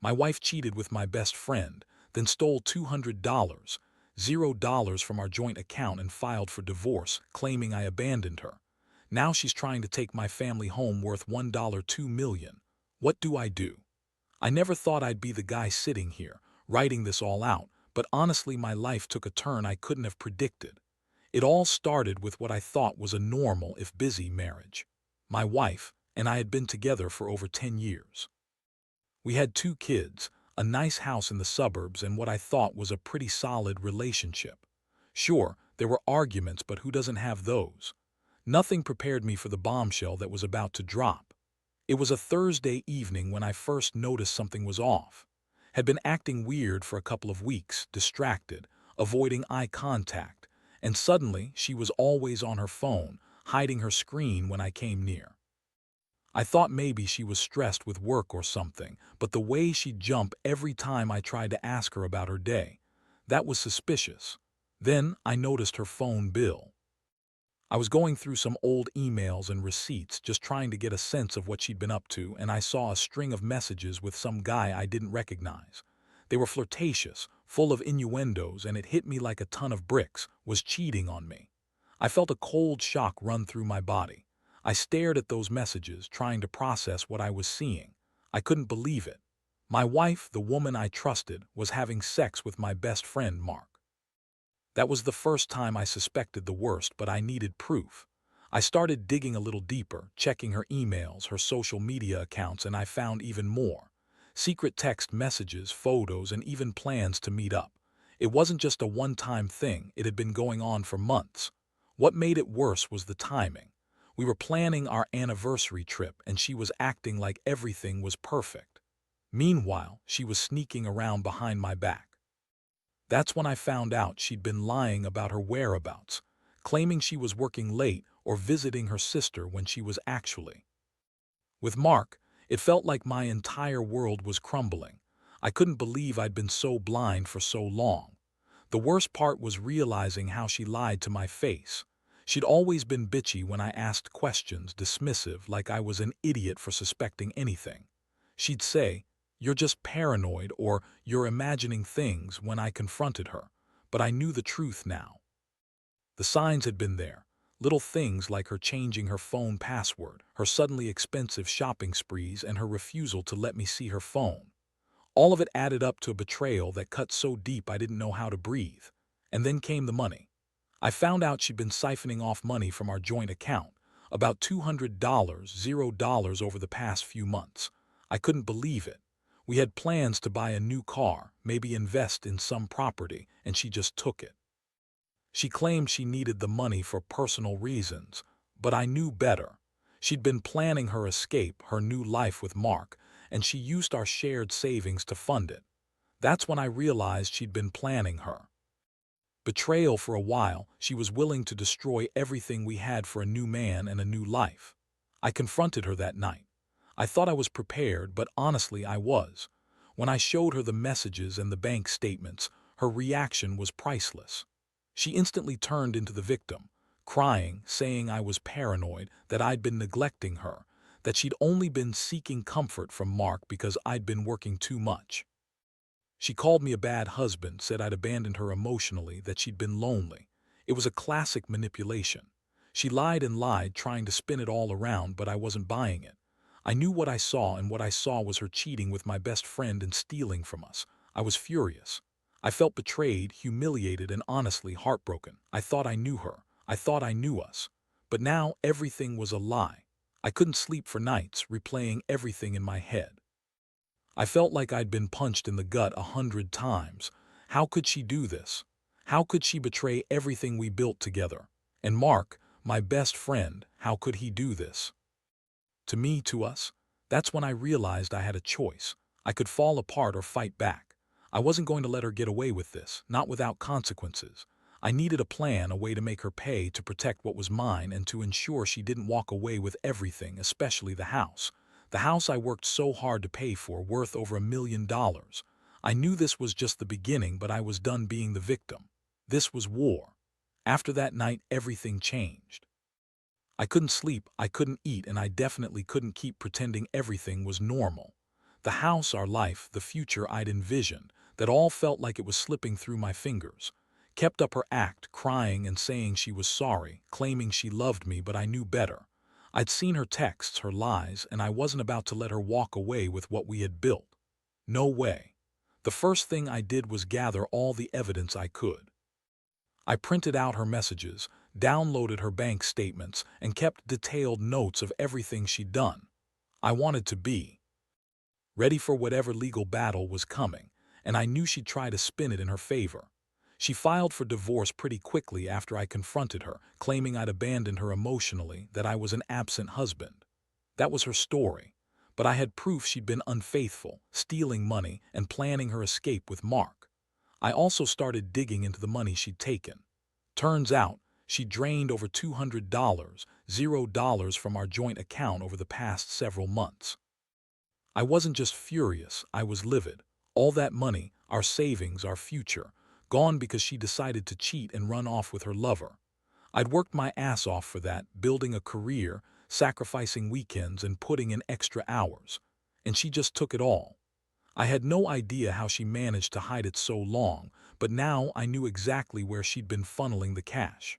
My wife cheated with my best friend, then stole $200, $0 from our joint account and filed for divorce, claiming I abandoned her. Now she's trying to take my family home worth $2 million. What do I do? I never thought I'd be the guy sitting here, writing this all out, but honestly my life took a turn I couldn't have predicted. It all started with what I thought was a normal, if busy, marriage. My wife and I had been together for over 10 years. We had 2 kids, a nice house in the suburbs, and what I thought was a pretty solid relationship. Sure, there were arguments, but who doesn't have those? Nothing prepared me for the bombshell that was about to drop. It was a Thursday evening when I first noticed something was off. Had been acting weird for a couple of weeks, distracted, avoiding eye contact, and suddenly she was always on her phone, hiding her screen when I came near. I thought maybe she was stressed with work or something, but the way she'd jump every time I tried to ask her about her day, that was suspicious. Then I noticed her phone bill. I was going through some old emails and receipts, just trying to get a sense of what she'd been up to, and I saw a string of messages with some guy I didn't recognize. They were flirtatious, full of innuendos, and it hit me like a ton of bricks, was cheating on me. I felt a cold shock run through my body. I stared at those messages, trying to process what I was seeing. I couldn't believe it. My wife, the woman I trusted, was having sex with my best friend, Mark. That was the first time I suspected the worst, but I needed proof. I started digging a little deeper, checking her emails, her social media accounts, and I found even more. Secret text messages, photos, and even plans to meet up. It wasn't just a one-time thing, it had been going on for months. What made it worse was the timing. We were planning our anniversary trip, and she was acting like everything was perfect. Meanwhile, she was sneaking around behind my back. That's when I found out she'd been lying about her whereabouts, claiming she was working late or visiting her sister when she was actually. With Mark, it felt like my entire world was crumbling. I couldn't believe I'd been so blind for so long. The worst part was realizing how she lied to my face. She'd always been bitchy when I asked questions, dismissive, like I was an idiot for suspecting anything. She'd say, "You're just paranoid," or "You're imagining things," when I confronted her. But I knew the truth now. The signs had been there. Little things like her changing her phone password, her suddenly expensive shopping sprees, and her refusal to let me see her phone. All of it added up to a betrayal that cut so deep I didn't know how to breathe. And then came the money. I found out she'd been siphoning off money from our joint account, about $200, $0 over the past few months. I couldn't believe it. We had plans to buy a new car, maybe invest in some property, and she just took it. She claimed she needed the money for personal reasons, but I knew better. She'd been planning her escape, her new life with Mark, and she used our shared savings to fund it. That's when I realized she'd been planning her betrayal for a while. She was willing to destroy everything we had for a new man and a new life. I confronted her that night. I thought I was prepared, but honestly I was. When I showed her the messages and the bank statements, her reaction was priceless. She instantly turned into the victim, crying, saying I was paranoid, that I'd been neglecting her, that she'd only been seeking comfort from Mark because I'd been working too much. She called me a bad husband, said I'd abandoned her emotionally, that she'd been lonely. It was a classic manipulation. She lied and lied, trying to spin it all around, but I wasn't buying it. I knew what I saw, and what I saw was her cheating with my best friend and stealing from us. I was furious. I felt betrayed, humiliated, and honestly heartbroken. I thought I knew her. I thought I knew us. But now everything was a lie. I couldn't sleep for nights, replaying everything in my head. I felt like I'd been punched in the gut 100 times. How could she do this? How could she betray everything we built together? And Mark, my best friend, how could he do this? To me, to us, that's when I realized I had a choice. I could fall apart or fight back. I wasn't going to let her get away with this, not without consequences. I needed a plan, a way to make her pay, to protect what was mine, and to ensure she didn't walk away with everything, especially the house. The house I worked so hard to pay for, worth over $1 million. I knew this was just the beginning, but I was done being the victim. This was war. After that night, everything changed. I couldn't sleep, I couldn't eat, and I definitely couldn't keep pretending everything was normal. The house, our life, the future I'd envisioned, that all felt like it was slipping through my fingers. Kept up her act, crying and saying she was sorry, claiming she loved me, but I knew better. I'd seen her texts, her lies, and I wasn't about to let her walk away with what we had built. No way. The first thing I did was gather all the evidence I could. I printed out her messages, downloaded her bank statements, and kept detailed notes of everything she'd done. I wanted to be ready for whatever legal battle was coming, and I knew she'd try to spin it in her favor. She filed for divorce pretty quickly after I confronted her, claiming I'd abandoned her emotionally, that I was an absent husband. That was her story. But I had proof she'd been unfaithful, stealing money, and planning her escape with Mark. I also started digging into the money she'd taken. Turns out, she drained over $200, $0 from our joint account over the past several months. I wasn't just furious, I was livid. All that money, our savings, our future, gone because she decided to cheat and run off with her lover. I'd worked my ass off for that, building a career, sacrificing weekends and putting in extra hours. And she just took it all. I had no idea how she managed to hide it so long, but now I knew exactly where she'd been funneling the cash.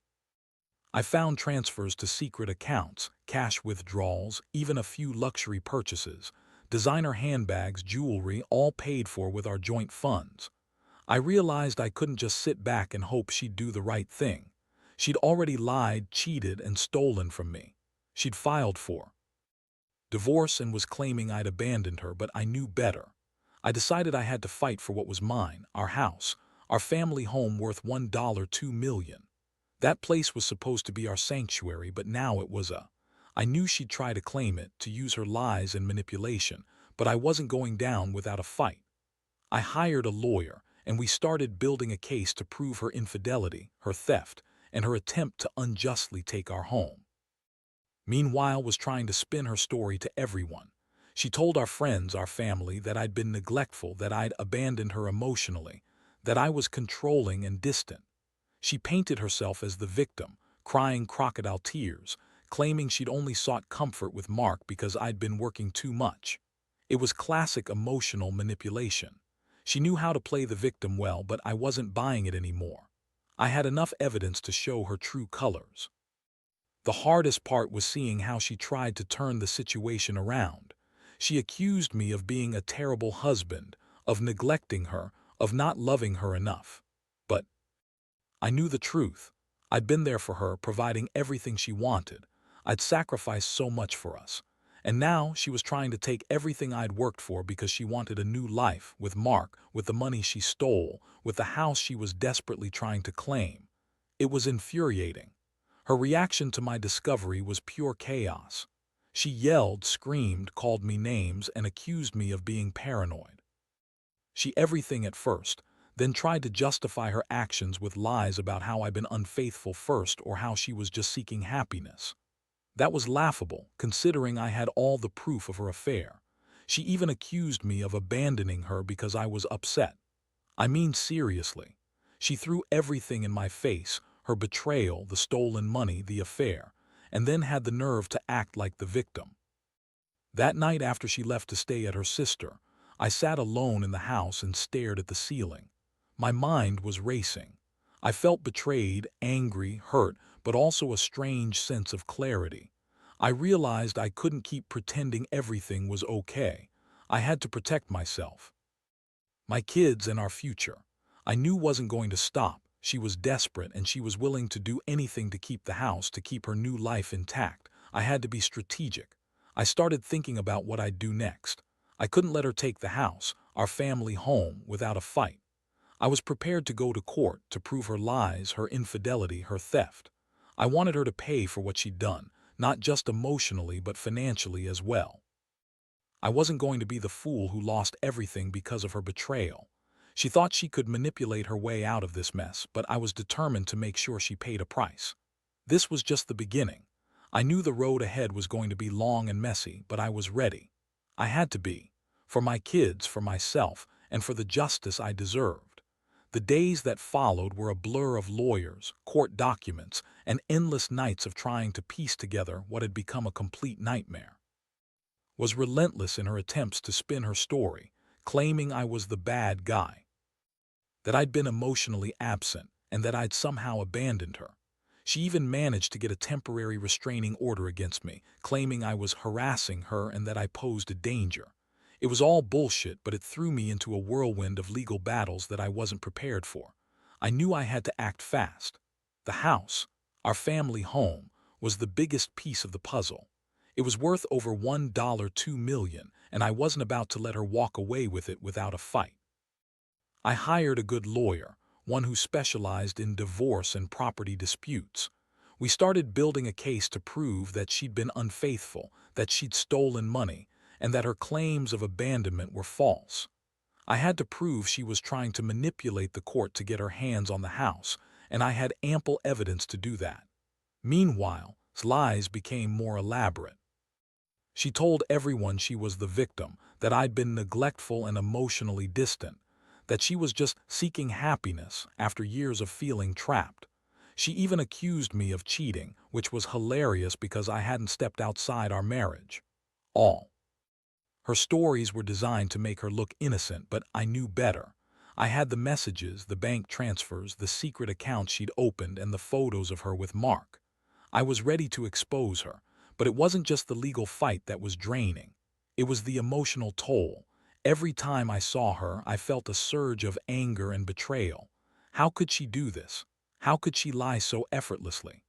I found transfers to secret accounts, cash withdrawals, even a few luxury purchases, designer handbags, jewelry, all paid for with our joint funds. I realized I couldn't just sit back and hope she'd do the right thing. She'd already lied, cheated, and stolen from me. She'd filed for divorce and was claiming I'd abandoned her, but I knew better. I decided I had to fight for what was mine, our house, our family home worth $1.2 million. That place was supposed to be our sanctuary, but now it was a. I knew she'd try to claim it, to use her lies and manipulation, but I wasn't going down without a fight. I hired a lawyer, and we started building a case to prove her infidelity, her theft, and her attempt to unjustly take our home. Meanwhile was trying to spin her story to everyone. She told our friends, our family, that I'd been neglectful, that I'd abandoned her emotionally, that I was controlling and distant. She painted herself as the victim, crying crocodile tears, claiming she'd only sought comfort with Mark because I'd been working too much. It was classic emotional manipulation. She knew how to play the victim well, but I wasn't buying it anymore. I had enough evidence to show her true colors. The hardest part was seeing how she tried to turn the situation around. She accused me of being a terrible husband, of neglecting her, of not loving her enough. But I knew the truth. I'd been there for her, providing everything she wanted. I'd sacrificed so much for us. And now she was trying to take everything I'd worked for because she wanted a new life, with Mark, with the money she stole, with the house she was desperately trying to claim. It was infuriating. Her reaction to my discovery was pure chaos. She yelled, screamed, called me names, and accused me of being paranoid. She everything at first, then tried to justify her actions with lies about how I'd been unfaithful first or how she was just seeking happiness. That was laughable, considering I had all the proof of her affair. She even accused me of abandoning her because I was upset. I mean seriously. She threw everything in my face, her betrayal, the stolen money, the affair, and then had the nerve to act like the victim. That night after she left to stay at her sister, I sat alone in the house and stared at the ceiling. My mind was racing. I felt betrayed, angry, hurt, but also a strange sense of clarity. I realized I couldn't keep pretending everything was okay. I had to protect myself. My kids and our future. I knew wasn't going to stop. She was desperate and she was willing to do anything to keep the house, to keep her new life intact. I had to be strategic. I started thinking about what I'd do next. I couldn't let her take the house, our family home, without a fight. I was prepared to go to court to prove her lies, her infidelity, her theft. I wanted her to pay for what she'd done, not just emotionally but financially as well. I wasn't going to be the fool who lost everything because of her betrayal. She thought she could manipulate her way out of this mess, but I was determined to make sure she paid a price. This was just the beginning. I knew the road ahead was going to be long and messy, but I was ready. I had to be. For my kids, for myself, and for the justice I deserved. The days that followed were a blur of lawyers, court documents, and endless nights of trying to piece together what had become a complete nightmare. was relentless in her attempts to spin her story, claiming I was the bad guy, that I'd been emotionally absent, and that I'd somehow abandoned her. She even managed to get a temporary restraining order against me, claiming I was harassing her and that I posed a danger. It was all bullshit, but it threw me into a whirlwind of legal battles that I wasn't prepared for. I knew I had to act fast. The house, our family home, was the biggest piece of the puzzle. It was worth over $1.2 million, and I wasn't about to let her walk away with it without a fight. I hired a good lawyer, one who specialized in divorce and property disputes. We started building a case to prove that she'd been unfaithful, that she'd stolen money, and that her claims of abandonment were false. I had to prove she was trying to manipulate the court to get her hands on the house, and I had ample evidence to do that. Meanwhile, lies became more elaborate. She told everyone she was the victim, that I'd been neglectful and emotionally distant, that she was just seeking happiness after years of feeling trapped. She even accused me of cheating, which was hilarious because I hadn't stepped outside our marriage. All. Her stories were designed to make her look innocent, but I knew better. I had the messages, the bank transfers, the secret accounts she'd opened, and the photos of her with Mark. I was ready to expose her, but it wasn't just the legal fight that was draining. It was the emotional toll. Every time I saw her, I felt a surge of anger and betrayal. How could she do this? How could she lie so effortlessly?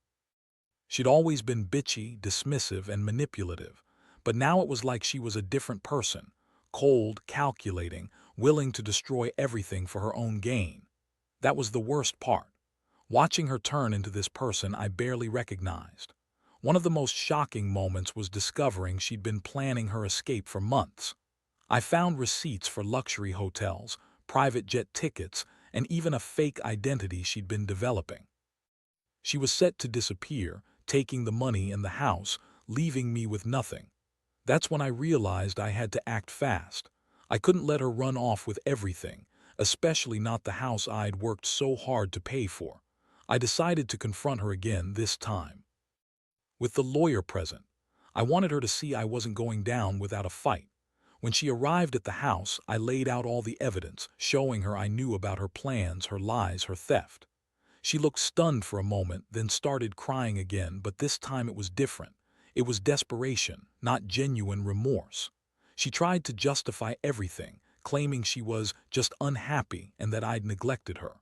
She'd always been bitchy, dismissive, and manipulative, but now it was like she was a different person, cold, calculating, willing to destroy everything for her own gain. That was the worst part. Watching her turn into this person I barely recognized. One of the most shocking moments was discovering she'd been planning her escape for months. I found receipts for luxury hotels, private jet tickets, and even a fake identity she'd been developing. She was set to disappear, taking the money and the house, leaving me with nothing. That's when I realized I had to act fast. I couldn't let her run off with everything, especially not the house I'd worked so hard to pay for. I decided to confront her again this time. With the lawyer present, I wanted her to see I wasn't going down without a fight. When she arrived at the house, I laid out all the evidence, showing her I knew about her plans, her lies, her theft. She looked stunned for a moment, then started crying again, but this time it was different. It was desperation, not genuine remorse. She tried to justify everything, claiming she was just unhappy and that I'd neglected her.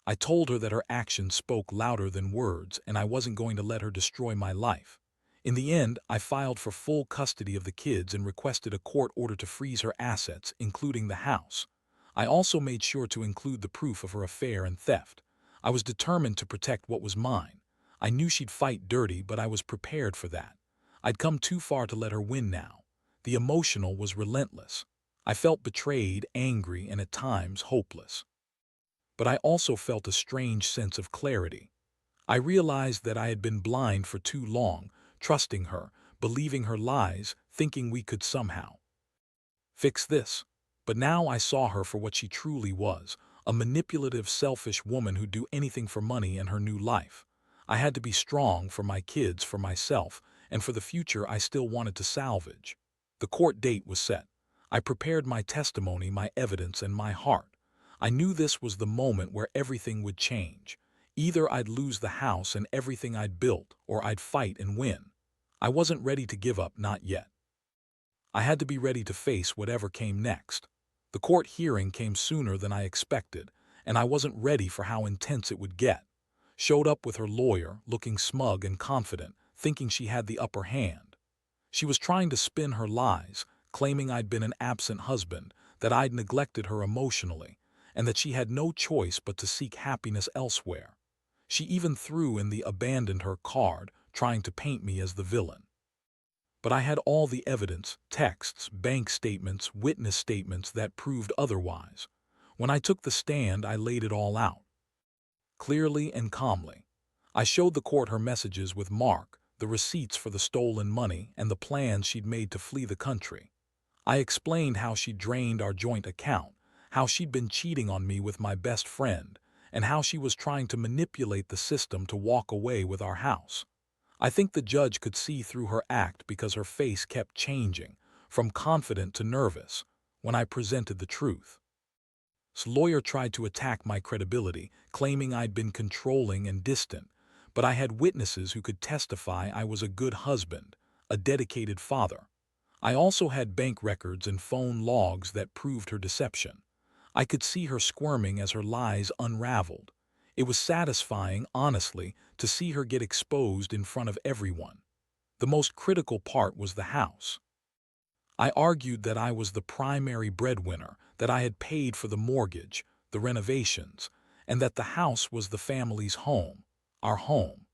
I told her that her actions spoke louder than words, and I wasn't going to let her destroy my life. In the end, I filed for full custody of the kids and requested a court order to freeze her assets, including the house. I also made sure to include the proof of her affair and theft. I was determined to protect what was mine. I knew she'd fight dirty, but I was prepared for that. I'd come too far to let her win now. The emotional was relentless. I felt betrayed, angry, and at times hopeless. But I also felt a strange sense of clarity. I realized that I had been blind for too long, trusting her, believing her lies, thinking we could somehow fix this. But now I saw her for what she truly was, a manipulative, selfish woman who'd do anything for money and her new life. I had to be strong for my kids, for myself, and for the future I still wanted to salvage. The court date was set. I prepared my testimony, my evidence, and my heart. I knew this was the moment where everything would change. Either I'd lose the house and everything I'd built, or I'd fight and win. I wasn't ready to give up, not yet. I had to be ready to face whatever came next. The court hearing came sooner than I expected, and I wasn't ready for how intense it would get. Showed up with her lawyer, looking smug and confident, thinking she had the upper hand. She was trying to spin her lies, claiming I'd been an absent husband, that I'd neglected her emotionally, and that she had no choice but to seek happiness elsewhere. She even threw in the abandoned her card, trying to paint me as the villain. But I had all the evidence, texts, bank statements, witness statements that proved otherwise. When I took the stand, I laid it all out. Clearly and calmly. I showed the court her messages with Mark, the receipts for the stolen money, and the plans she'd made to flee the country. I explained how she'd drained our joint account, how she'd been cheating on me with my best friend, and how she was trying to manipulate the system to walk away with our house. I think the judge could see through her act because her face kept changing, from confident to nervous, when I presented the truth. This lawyer tried to attack my credibility, claiming I'd been controlling and distant, but I had witnesses who could testify I was a good husband, a dedicated father. I also had bank records and phone logs that proved her deception. I could see her squirming as her lies unraveled. It was satisfying, honestly, to see her get exposed in front of everyone. The most critical part was the house. I argued that I was the primary breadwinner, that I had paid for the mortgage, the renovations, and that the house was the family's home, our home.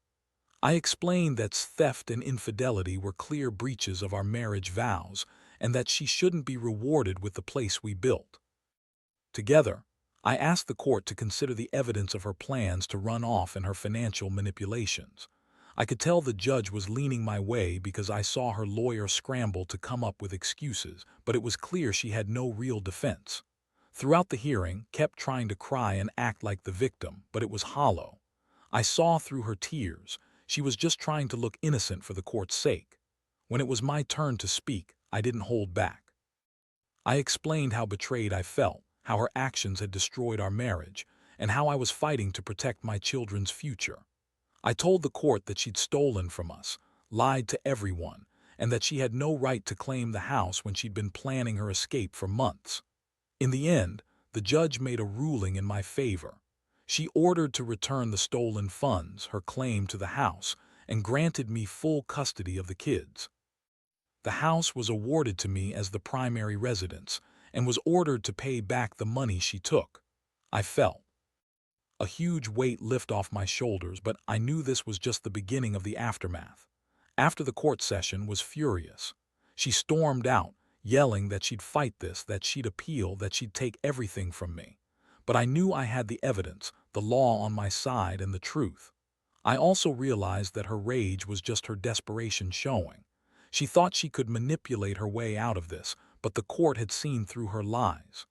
I explained that theft and infidelity were clear breaches of our marriage vows and that she shouldn't be rewarded with the place we built. Together, I asked the court to consider the evidence of her plans to run off and her financial manipulations. I could tell the judge was leaning my way because I saw her lawyer scramble to come up with excuses, but it was clear she had no real defense. Throughout the hearing, kept trying to cry and act like the victim, but it was hollow. I saw through her tears. She was just trying to look innocent for the court's sake. When it was my turn to speak, I didn't hold back. I explained how betrayed I felt, how her actions had destroyed our marriage, and how I was fighting to protect my children's future. I told the court that she'd stolen from us, lied to everyone, and that she had no right to claim the house when she'd been planning her escape for months. In the end, the judge made a ruling in my favor. She ordered to return the stolen funds, her claim to the house, and granted me full custody of the kids. The house was awarded to me as the primary residence and was ordered to pay back the money she took. I felt a huge weight lift off my shoulders, but I knew this was just the beginning of the aftermath. After the court session was furious. She stormed out, yelling that she'd fight this, that she'd appeal, that she'd take everything from me. But I knew I had the evidence, the law on my side, and the truth. I also realized that her rage was just her desperation showing. She thought she could manipulate her way out of this, but the court had seen through her lies.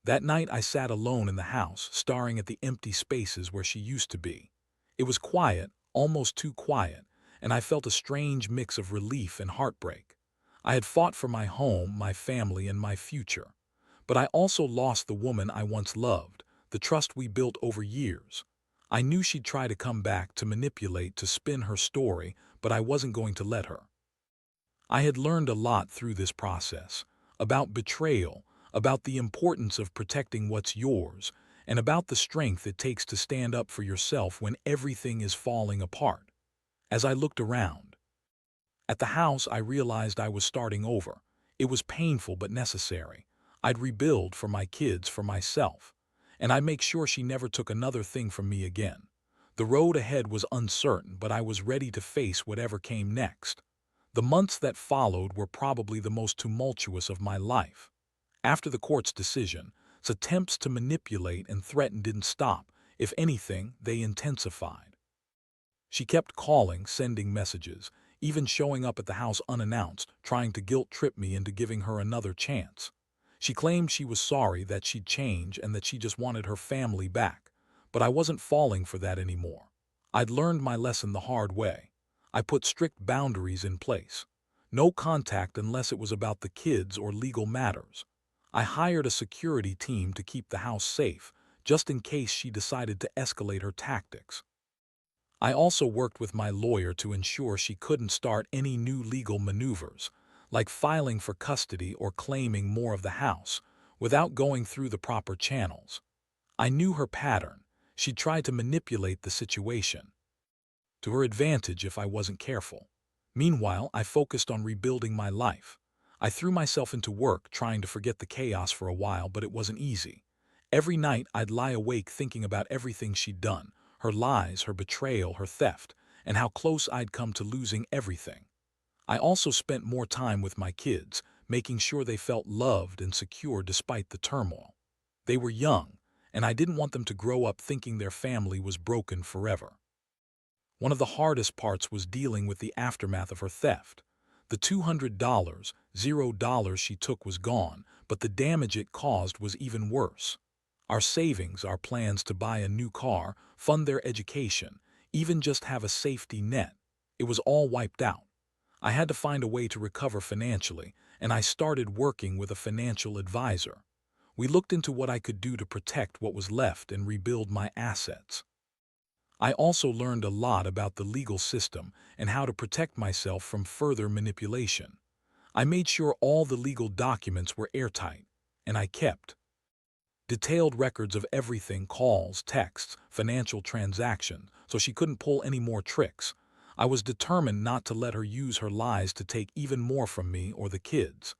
That night I sat alone in the house, staring at the empty spaces where she used to be. It was quiet, almost too quiet, and I felt a strange mix of relief and heartbreak. I had fought for my home, my family, and my future. But I also lost the woman I once loved, the trust we built over years. I knew she'd try to come back, to manipulate, to spin her story, but I wasn't going to let her. I had learned a lot through this process, about betrayal, about the importance of protecting what's yours, and about the strength it takes to stand up for yourself when everything is falling apart. As I looked around at the house, I realized I was starting over. It was painful but necessary. I'd rebuild for my kids, for myself, and I'd make sure she never took another thing from me again. The road ahead was uncertain, but I was ready to face whatever came next. The months that followed were probably the most tumultuous of my life. After the court's decision, its attempts to manipulate and threaten didn't stop. If anything, they intensified. She kept calling, sending messages, even showing up at the house unannounced, trying to guilt-trip me into giving her another chance. She claimed she was sorry, that she'd changed, and that she just wanted her family back. But I wasn't falling for that anymore. I'd learned my lesson the hard way. I put strict boundaries in place. No contact unless it was about the kids or legal matters. I hired a security team to keep the house safe, just in case she decided to escalate her tactics. I also worked with my lawyer to ensure she couldn't start any new legal maneuvers, like filing for custody or claiming more of the house, without going through the proper channels. I knew her pattern. She'd try to manipulate the situation to her advantage if I wasn't careful. Meanwhile, I focused on rebuilding my life. I threw myself into work, trying to forget the chaos for a while, but it wasn't easy. Every night I'd lie awake thinking about everything she'd done, her lies, her betrayal, her theft, and how close I'd come to losing everything. I also spent more time with my kids, making sure they felt loved and secure despite the turmoil. They were young, and I didn't want them to grow up thinking their family was broken forever. One of the hardest parts was dealing with the aftermath of her theft. The $200, $0 she took was gone, but the damage it caused was even worse. Our savings, our plans to buy a new car, fund their education, even just have a safety net, It was all wiped out. I had to find a way to recover financially, and I started working with a financial advisor. We looked into what I could do to protect what was left and rebuild my assets. I also learned a lot about the legal system and how to protect myself from further manipulation. I made sure all the legal documents were airtight, and I kept detailed records of everything: calls, texts, financial transactions, so she couldn't pull any more tricks. I was determined not to let her use her lies to take even more from me or the kids.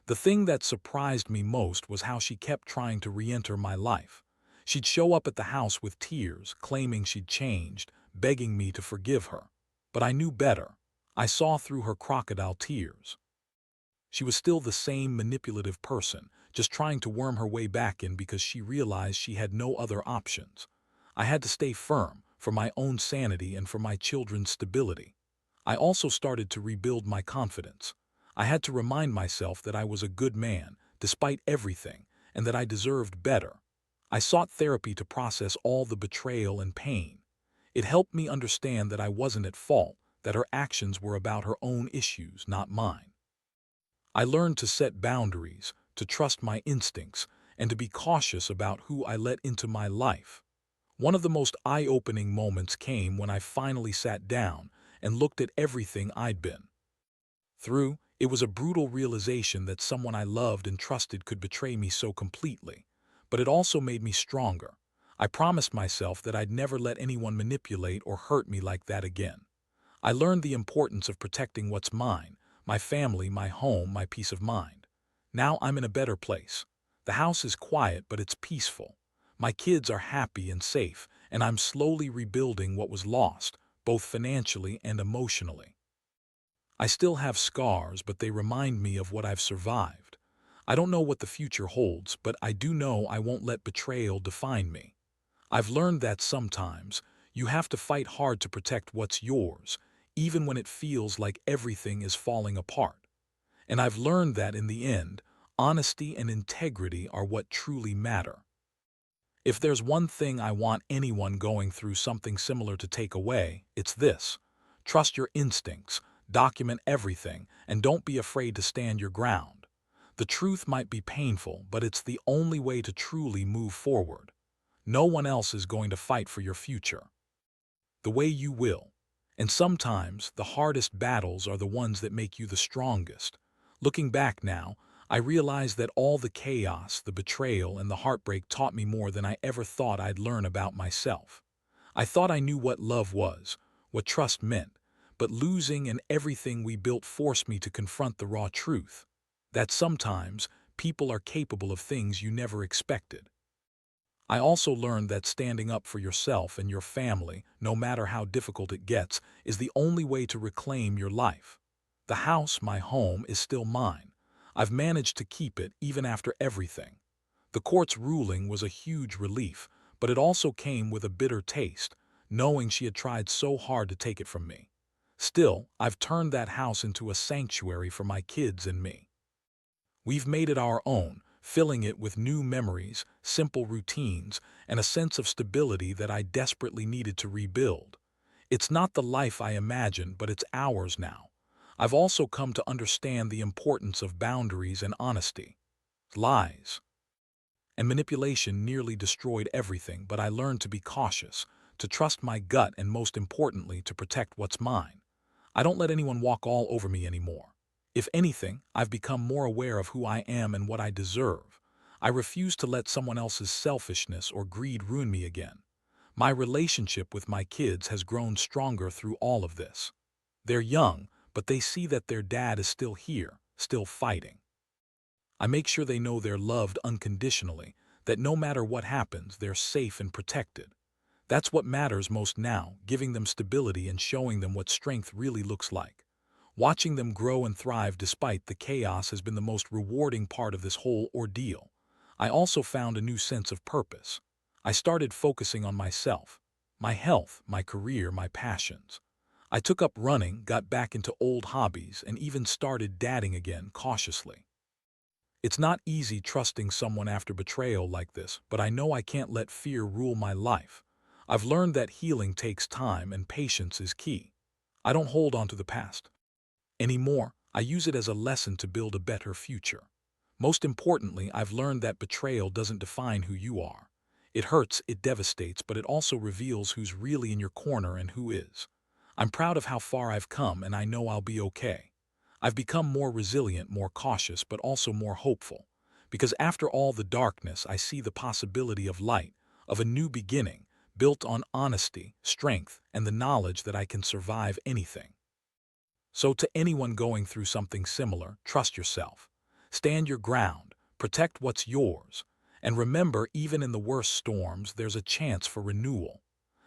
The thing that surprised me most was how she kept trying to re-enter my life. She'd show up at the house with tears, claiming she'd changed, begging me to forgive her. But I knew better. I saw through her crocodile tears. She was still the same manipulative person, just trying to worm her way back in because she realized she had no other options. I had to stay firm, for my own sanity and for my children's stability. I also started to rebuild my confidence. I had to remind myself that I was a good man, despite everything, and that I deserved better. I sought therapy to process all the betrayal and pain. It helped me understand that I wasn't at fault, that her actions were about her own issues, not mine. I learned to set boundaries, to trust my instincts, and to be cautious about who I let into my life. One of the most eye-opening moments came when I finally sat down and looked at everything I'd been through. It was a brutal realization that someone I loved and trusted could betray me so completely. But it also made me stronger. I promised myself that I'd never let anyone manipulate or hurt me like that again. I learned the importance of protecting what's mine: my family, my home, my peace of mind. Now I'm in a better place. The house is quiet, but it's peaceful. My kids are happy and safe, and I'm slowly rebuilding what was lost, both financially and emotionally. I still have scars, but they remind me of what I've survived. I don't know what the future holds, but I do know I won't let betrayal define me. I've learned that sometimes you have to fight hard to protect what's yours, even when it feels like everything is falling apart. And I've learned that in the end, honesty and integrity are what truly matter. If there's one thing I want anyone going through something similar to take away, it's this: trust your instincts, document everything, and don't be afraid to stand your ground. The truth might be painful, but it's the only way to truly move forward. No one else is going to fight for your future the way you will. And sometimes the hardest battles are the ones that make you the strongest. Looking back now, I realize that all the chaos, the betrayal, and the heartbreak taught me more than I ever thought I'd learn about myself. I thought I knew what love was, what trust meant, but losing and everything we built forced me to confront the raw truth: that sometimes people are capable of things you never expected. I also learned that standing up for yourself and your family, no matter how difficult it gets, is the only way to reclaim your life. The house, my home, is still mine. I've managed to keep it even after everything. The court's ruling was a huge relief, but it also came with a bitter taste, knowing she had tried so hard to take it from me. Still, I've turned that house into a sanctuary for my kids and me. We've made it our own, filling it with new memories, simple routines, and a sense of stability that I desperately needed to rebuild. It's not the life I imagined, but it's ours now. I've also come to understand the importance of boundaries and honesty. Lies and manipulation nearly destroyed everything, but I learned to be cautious, to trust my gut, and most importantly, to protect what's mine. I don't let anyone walk all over me anymore. If anything, I've become more aware of who I am and what I deserve. I refuse to let someone else's selfishness or greed ruin me again. My relationship with my kids has grown stronger through all of this. They're young, but they see that their dad is still here, still fighting. I make sure they know they're loved unconditionally, that no matter what happens, they're safe and protected. That's what matters most now: giving them stability and showing them what strength really looks like. Watching them grow and thrive despite the chaos has been the most rewarding part of this whole ordeal. I also found a new sense of purpose. I started focusing on myself, my health, my career, my passions. I took up running, got back into old hobbies, and even started dating again cautiously. It's not easy trusting someone after betrayal like this, but I know I can't let fear rule my life. I've learned that healing takes time and patience is key. I don't hold on to the past anymore. I use it as a lesson to build a better future. Most importantly, I've learned that betrayal doesn't define who you are. It hurts, it devastates, but it also reveals who's really in your corner and who is. I'm proud of how far I've come, and I know I'll be okay. I've become more resilient, more cautious, but also more hopeful. Because after all the darkness, I see the possibility of light, of a new beginning, built on honesty, strength, and the knowledge that I can survive anything. So to anyone going through something similar, trust yourself. Stand your ground, protect what's yours, and remember, even in the worst storms, there's a chance for renewal.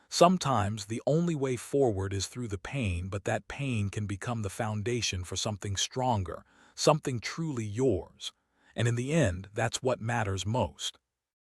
Sometimes the only way forward is through the pain, but that pain can become the foundation for something stronger, something truly yours. And in the end, that's what matters most.